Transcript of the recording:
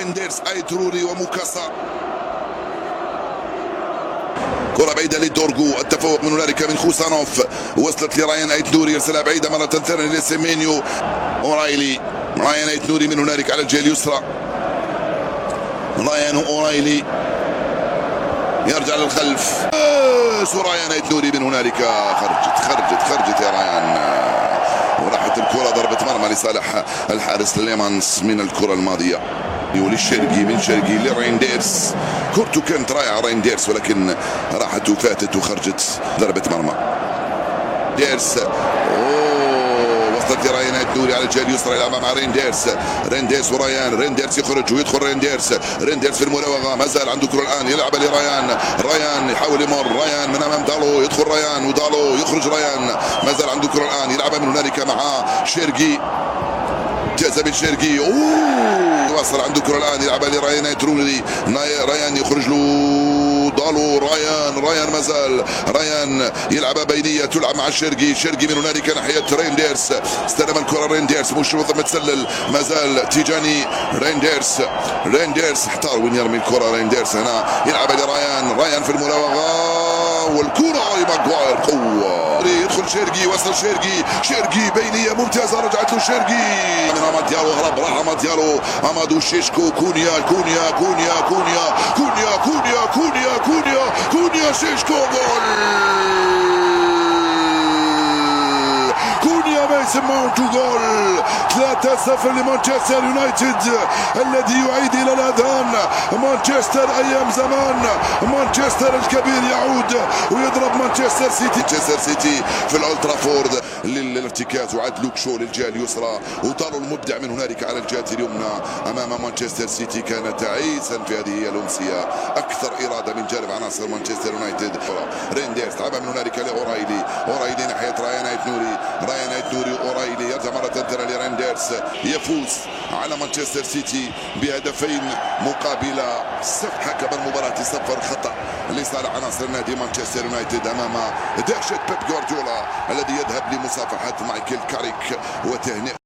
رينديرز ايت نوري ومكاسا. كرة بعيدة لدورغو، التفوق من هنالك من خوسانوف، وصلت لرايان ايت نوري، يرسلها بعيدة مرة ثانية لسيمينيو. اورايلي، رايان ايت نوري من هنالك على الجهة اليسرى. رايان اورايلي يرجع للخلف، رايان ايت نوري من هنالك خرجت يا رايان، وراحت الكرة ضربة مرمى لصالح الحارس ليمانس من الكرة الماضية. وللشرقي، من شرقي لرينديرز، كورته كانت رائعة رينديرز، ولكن راحت وفاتت وخرجت ضربة مرمى. ديرس وصلت لرايان ايت نوري على الجهة اليسرى، يلعبها مع رينديرز ورايان. رينديرز يخرج ويدخل رينديرز في المراوغة، ما زال عنده كرة الآن، يلعبها رايان يحاول يمر، رايان من أمام دالو، يدخل رايان ودالو يخرج رايان، ما زال عنده كرة الآن، يلعبها من هنالك مع شرقي، جذب الشرقي، وصل عنده كرة الآن، يلعبها لرايان ايت نوري، رايان يخرج له دالو، رايان ما زال، رايان يلعبها بينية، تلعب مع الشرقي من هنالك ناحية رينديرز، استلم الكرة رينديرز، مش متسلل، ما زال تيجاني رينديرز احتار وين يرمي الكرة. رينديرز هنا يلعبها رايان في المراوغة، والكرة ماغواير قوة، يدخل شرقي، وصل شرقي بينية ممتازة، رجعت له شرقي من اماد ديالو، هرب راح اماد ديالو، امادو شيشكو، كونيا شيشكو، جول كونيا ميسن ماونت، جول 3-0 لمانشستر يونايتد الذي يعيد الى الاذهان مانشستر ايام زمان. مانشستر الكبير يعود ويضرب مانشستر سيتي في الالترافورد للارتكاز، وعاد لوك شو للجهه اليسرى، وطاروا المبدع من هنالك على الجهه اليمنى امام مانشستر سيتي. كان تعيسا في هذه الامسيه، اكثر اراده من جانب عناصر مانشستر يونايتد. رينديرز لعبها من هنالك لاورايلي ناحيه رايان ايت نوري، اورايلي يرجع مره ثانيه لرينديرز، يفوز على مانشستر سيتي بهدفين مقابل صفر. حكم المباراه صفر خطا لصالح عناصر نادي مانشستر يونايتد امام دهشه بيب جوارديولا الذي يذهب لمصافحه مايكل كاريك وتهنئه